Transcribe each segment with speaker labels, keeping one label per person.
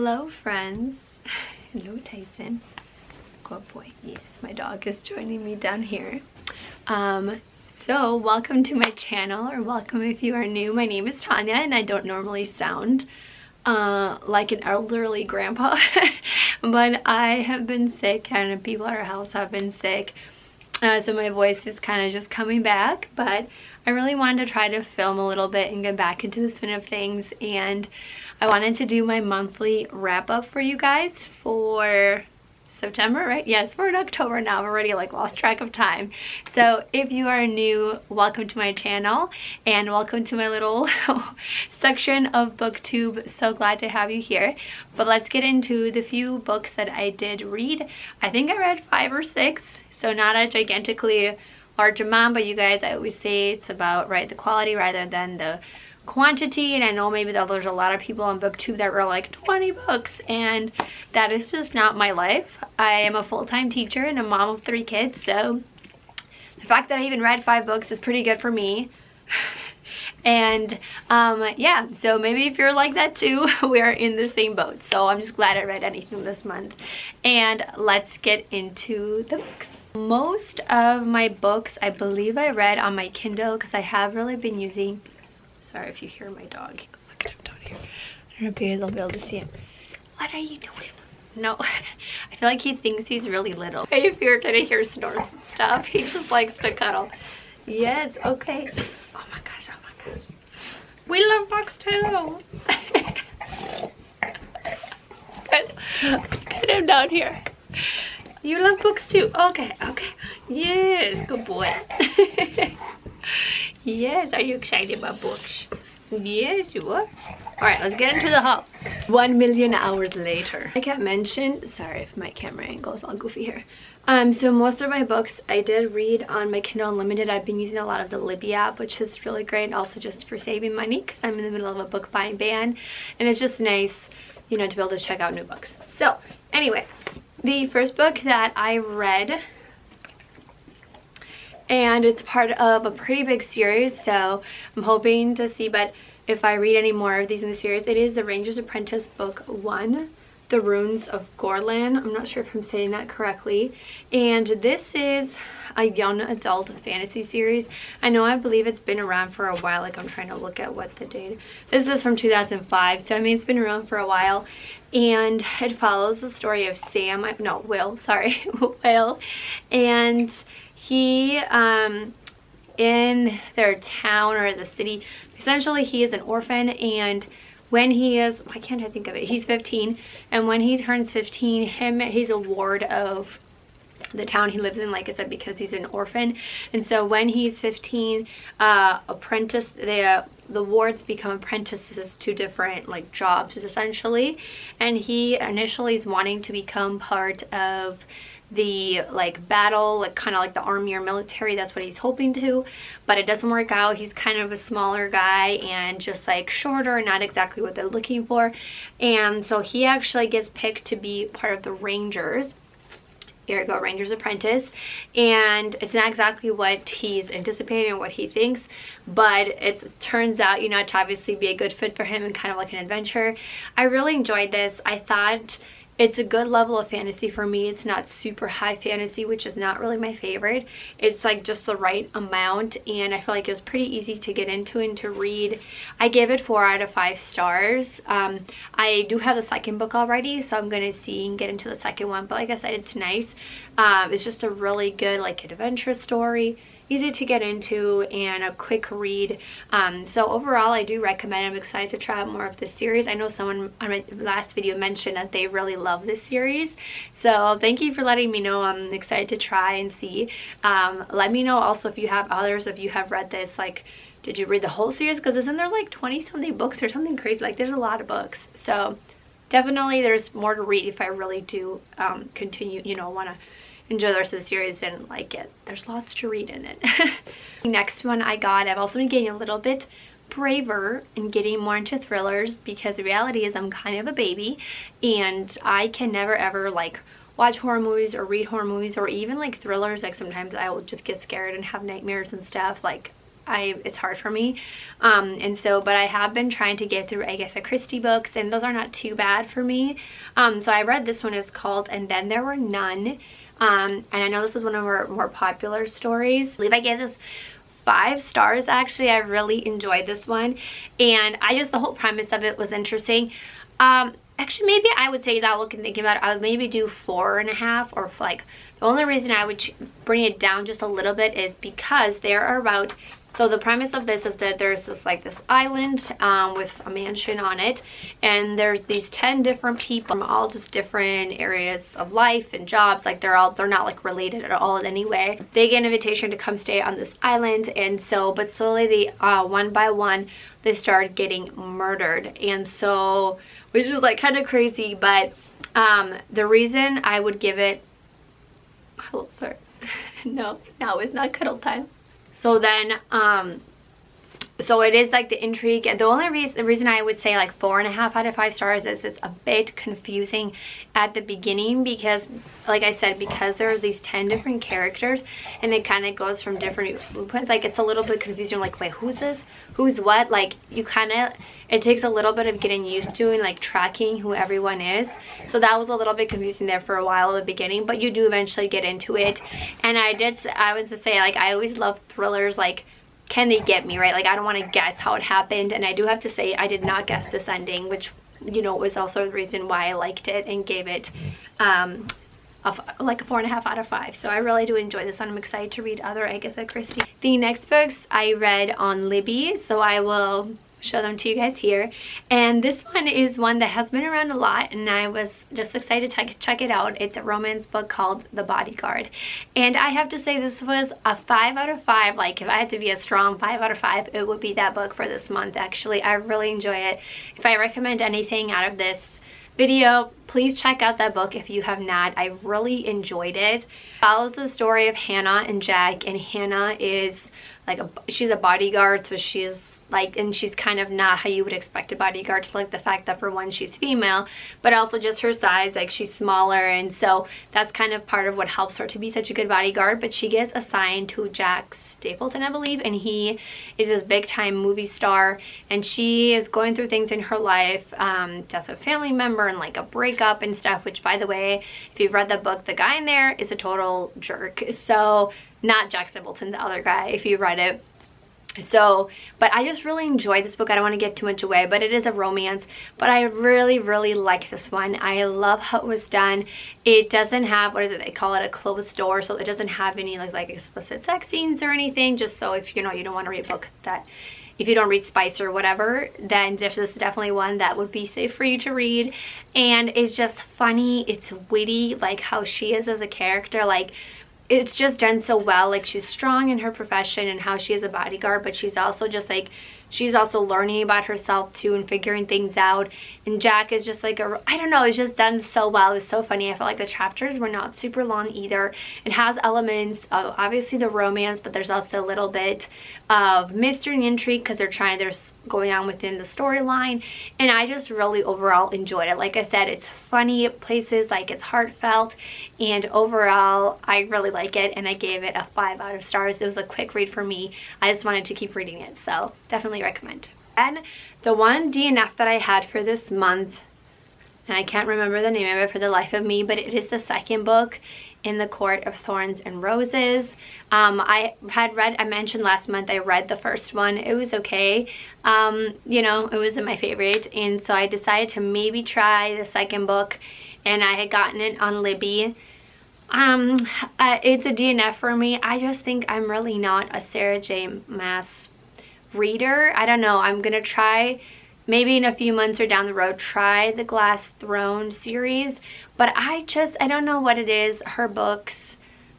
Speaker 1: Hello friends. Hello Tyson. Good boy. Yes, my dog is joining me down here. So welcome to my channel, or welcome if you are new. My name is Tanya and I don't normally sound like an elderly grandpa but I have been sick and people at our house have been sick, so my voice is kind of just coming back, but I really wanted to try to film a little bit and get back into the swing of things, and I wanted to do my monthly wrap up for you guys for September, right? Yes, we're in October now. I've already lost track of time. So if you are new, welcome to my channel and welcome to my little section of booktube. So glad to have you here. But let's get into the few books that I did read. I think I read 5 or 6, so not a gigantically large amount, but you guys, I always say it's about the quality rather than the quantity. And I know maybe there's a lot of people on booktube that were like 20 books, and that is just not my life. I am a full-time teacher and a mom of 3 kids, so the fact that I even read 5 books is pretty good for me. And yeah, so maybe if you're like that too, we're in the same boat. So I'm just glad I read anything this month. And let's get into the books. Most of my books I believe I read on my Kindle, because I have really been using, sorry if you hear my dog, look at him down here. I don't know if you guys will be able to see him. What are you doing? No, I feel like he thinks he's really little. If you're gonna hear snorts and stuff, he just likes to cuddle. Yes, okay. Oh my gosh, oh my gosh. We love books too. Get him down here. You love books too? Okay, okay. Yes, good boy. Yes, are you excited about books? Yes, you are. Alright, let's get into the haul. 1 million hours later. Like I mentioned, sorry if my camera angle is all goofy here. So most of my books I did read on my Kindle Unlimited. I've been using a lot of the Libby app, which is really great, also just for saving money because I'm in the middle of a book buying ban, and it's just nice, you know, to be able to check out new books. So anyway, the first book that I read, and it's part of a pretty big series, so I'm hoping to see, but if I read any more of these in the series, it is The Ranger's Apprentice Book 1, The Runes of Gorland. I'm not sure if I'm saying that correctly. And this is a young adult fantasy series. I know, I believe it's been around for a while. Like, I'm trying to look at what the date. This is from 2005, so I mean, it's been around for a while. And it follows the story of Will, and he, in their town or the city, essentially he is an orphan, and when he is, why can't I think of it, he's 15, and when he turns 15, he's a ward of the town he lives in, like I said, because he's an orphan. And so when he's 15, the wards become apprentices to different jobs essentially, and he initially is wanting to become part of the battle, kind of like the army or military. That's what he's hoping to, but it doesn't work out. He's kind of a smaller guy and just shorter, not exactly what they're looking for, and so he actually gets picked to be part of the Rangers. Here we go, Ranger's Apprentice, and it's not exactly what he's anticipating or what he thinks, but it turns out, you know, to obviously be a good fit for him and kind of like an adventure. I really enjoyed this. I thought it's a good level of fantasy for me. It's not super high fantasy, which is not really my favorite. It's just the right amount, and I feel like it was pretty easy to get into and to read. I gave it 4 out of 5 stars. I do have the second book already, so I'm gonna see and get into the second one, but like I said, it's nice. It's just a really good adventure story, easy to get into and a quick read. So overall, I do recommend. I'm excited to try out more of this series. I know someone on my last video mentioned that they really love this series, so thank you for letting me know. I'm excited to try and see. Let me know also if you have others, if you have read this, did you read the whole series? Because isn't there 20 something books or something crazy? There's a lot of books, so definitely there's more to read if I really do continue, you know, want to enjoy the rest of the series and like it. There's lots to read in it. Next one I got, I've also been getting a little bit braver and getting more into thrillers, because the reality is I'm kind of a baby and I can never ever watch horror movies or read horror movies or even thrillers. Sometimes I will just get scared and have nightmares and stuff. it's hard for me. And so, but I have been trying to get through Agatha Christie books, and those are not too bad for me. So I read this one. Is called And Then There Were None. And I know this is one of our more popular stories. I believe I gave this 5 stars. Actually, I really enjoyed this one, and the whole premise of it was interesting. Actually, maybe I would say that looking thinking about it, I would maybe do 4.5, or like the only reason I would bring it down just a little bit is because there are about, so the premise of this is that there's this island with a mansion on it, and there's these 10 different people from all just different areas of life and jobs. Like they're not like related at all in any way. They get an invitation to come stay on this island, and so but slowly they one by one they start getting murdered, and so which is like kind of crazy. But the reason I would give it, oh sorry, no, it's not cuddle time. So then, so it is like the intrigue. The reason I would say like 4.5 out of 5 stars is it's a bit confusing at the beginning, because like I said, because there are these 10 different characters and it kind of goes from different viewpoints. Like it's a little bit confusing, like wait, who's this? Who's what? Like it takes a little bit of getting used to and like tracking who everyone is. So that was a little bit confusing there for a while at the beginning, but you do eventually get into it. And I was to say, like, I always love thrillers, like, can they get me, right? Like, I don't want to guess how it happened, and I do have to say I did not guess this ending, which, you know, was also the reason why I liked it and gave it like a 4.5 out of 5. So I really do enjoy this one. I'm excited to read other Agatha Christie. The next books I read on Libby, so I will show them to you guys here. And this one is one that has been around a lot, and I was just excited to check it out. It's a romance book called The Bodyguard, and I have to say this was a 5 out of 5. Like if I had to be a strong 5 out of 5, it would be that book for this month. Actually, I really enjoy it. If I recommend anything out of this video, please check out that book if you have not. I really enjoyed it. It follows the story of Hannah and Jack, and Hannah is like she's a bodyguard, so she's like, and she's kind of not how you would expect a bodyguard to look. The fact that for one she's female, but also just her size, like she's smaller, and so that's kind of part of what helps her to be such a good bodyguard. But she gets assigned to Jack Stapleton, I believe, and he is this big time movie star, and she is going through things in her life, death of a family member and like a breakup and stuff, which by the way, if you've read the book, the guy in there is a total jerk. So not Jack Stapleton, the other guy, if you've read it. So, but I just really enjoyed this book. I don't want to give too much away, but it is a romance, but I really like this one. I love how it was done. It doesn't have, what is it, they call it a closed door, so it doesn't have any like explicit sex scenes or anything, just so if you know you don't want to read a book that, if you don't read Spice or whatever, then this is definitely one that would be safe for you to read. And it's just funny, it's witty, like how she is as a character, like it's just done so well. Like she's strong in her profession and how she is a bodyguard, but she's also just like, she's also learning about herself too and figuring things out. And Jack is just like I don't know, it's just done so well. It was so funny. I felt like the chapters were not super long either. It has elements of obviously the romance, but there's also a little bit of mystery and intrigue because they're going on within the storyline. And I just really overall enjoyed it. Like I said, it's funny at places, like it's heartfelt, and overall I really like it, and I gave it a 5 out of stars. It was a quick read for me. I just wanted to keep reading it, so definitely recommend. And the one DNF that I had for this month, and I can't remember the name of it for the life of me, but it is the second book in the Court of Thorns and Roses. I mentioned last month I read the first one. It was okay. You know, it wasn't my favorite, and so I decided to maybe try the second book, and I had gotten it on Libby. It's a DNF for me. I just think I'm really not a Sarah J. Maas reader. I don't know. I'm gonna try, maybe in a few months or down the road, try the Glass Throne series, but I don't know what it is. Her books,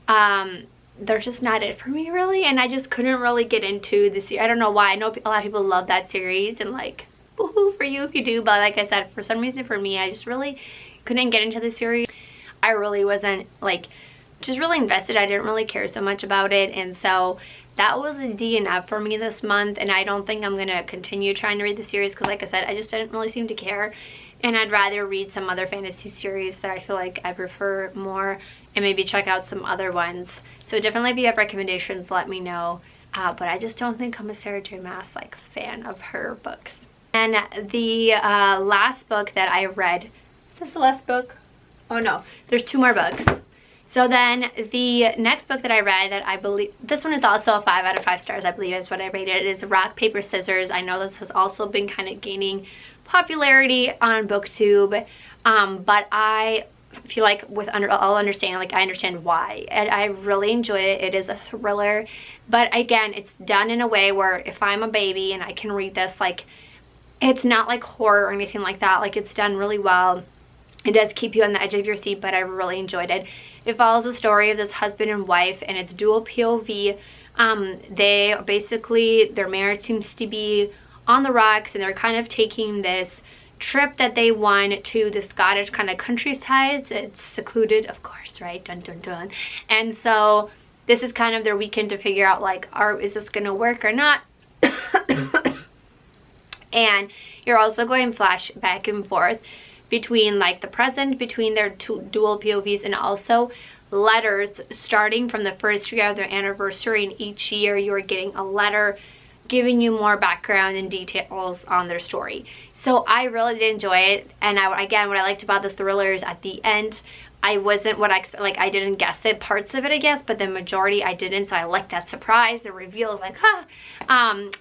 Speaker 1: they're just not it for me really, and I just couldn't really get into the series. I don't know why. I know a lot of people love that series, and like, woohoo for you if you do, but like I said, for some reason for me, I just really couldn't get into the series. I really wasn't like just really invested. I didn't really care so much about it, and so that was a DNF for me this month, and I don't think I'm gonna continue trying to read the series because like I said, I just didn't really seem to care, and I'd rather read some other fantasy series that I feel like I prefer more, and maybe check out some other ones. So definitely if you have recommendations, let me know. but I just don't think I'm a Sarah J Maas like fan of her books. And the last book that I read, is this the last book? Oh no, there's 2 more books. So then the next book that I read that I believe, this one is also a 5 out of 5 stars, I believe is what I rated it, is Rock, Paper, Scissors. I know this has also been kind of gaining popularity on BookTube, but I feel like I'll understand, like I understand why. And I really enjoyed it. It is a thriller, but again, it's done in a way where if I'm a baby and I can read this, like it's not like horror or anything like that. Like it's done really well. It does keep you on the edge of your seat, but I really enjoyed it. It follows the story of this husband and wife, and it's dual POV. Their marriage seems to be on the rocks, and they're kind of taking this trip that they won to the Scottish kind of countryside. It's secluded, of course, right? Dun dun dun. And so this is kind of their weekend to figure out, like, is this gonna work or not? And you're also going flash back and forth between like the present, between their dual POVs, and also letters starting from the first year of their anniversary, and each year you're getting a letter giving you more background and details on their story. So I really did enjoy it. And again, what I liked about this thriller is at the end, I wasn't what I expected. Like I didn't guess it, parts of it I guess, but the majority I didn't. So I like that surprise. The reveal is like, and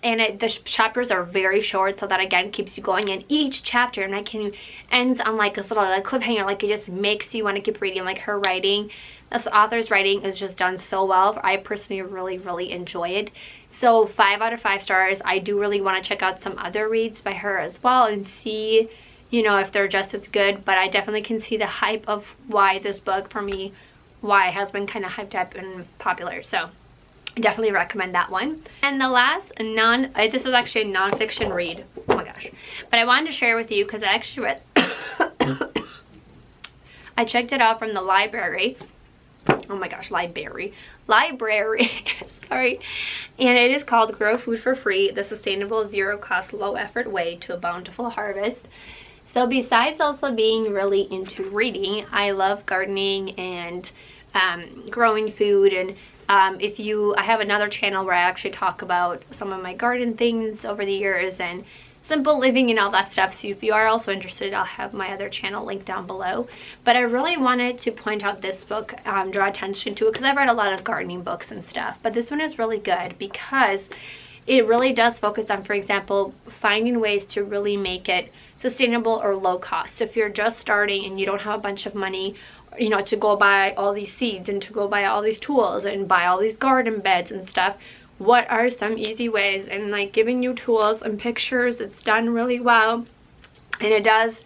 Speaker 1: the chapters are very short, so that again keeps you going. And each chapter, and ends on like this little like cliffhanger. Like it just makes you want to keep reading. Like her writing, this author's writing is just done so well. I personally really enjoy it. So 5 out of 5 stars. I do really want to check out some other reads by her as well and see, you know, if they're just as good. But I definitely can see the hype of why this book, for me, why it has been kind of hyped up and popular. So I definitely recommend that one. And the last this is actually a nonfiction read. Oh my gosh. But I wanted to share with you because I actually read I checked it out from the library. Oh my gosh, library, sorry. And it is called Grow Food for Free, the Sustainable Zero Cost Low Effort Way to a Bountiful Harvest. So besides also being really into reading, I love gardening and growing food. And I have another channel where I actually talk about some of my garden things over the years and simple living and all that stuff. So if you are also interested, I'll have my other channel linked down below. But I really wanted to point out this book, draw attention to it, because I've read a lot of gardening books and stuff. But this one is really good because it really does focus on, for example, finding ways to really make it sustainable or low cost. If you're just starting and you don't have a bunch of money, you know, to go buy all these seeds and to go buy all these tools and buy all these garden beds and stuff, what are some easy ways? And like giving you tools and pictures, it's done really well. And it does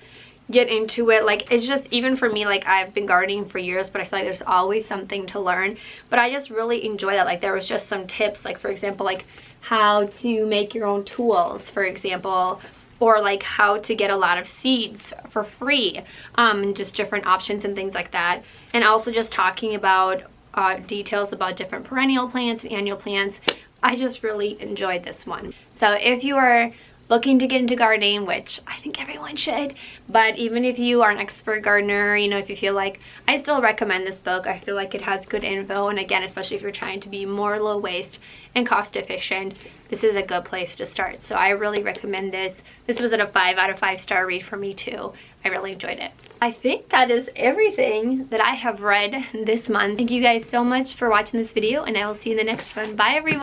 Speaker 1: get into it. Like it's just, even for me, like I've been gardening for years, but I feel like there's always something to learn. But I just really enjoy that. Like there was just some tips, like for example, like how to make your own tools, for example, or like how to get a lot of seeds for free, and just different options and things like that. And also just talking about details about different perennial plants and annual plants. I just really enjoyed this one. So if you are looking to get into gardening, which I think everyone should, but even if you are an expert gardener, you know, if you feel like, I still recommend this book. I feel like it has good info, and again, especially if you're trying to be more low waste and cost efficient, this is a good place to start. So I really recommend this. This was at a 5 out of 5 star read for me too. I really enjoyed it. I think that is everything that I have read this month. Thank you guys so much for watching this video, and I will see you in the next one. Bye everyone.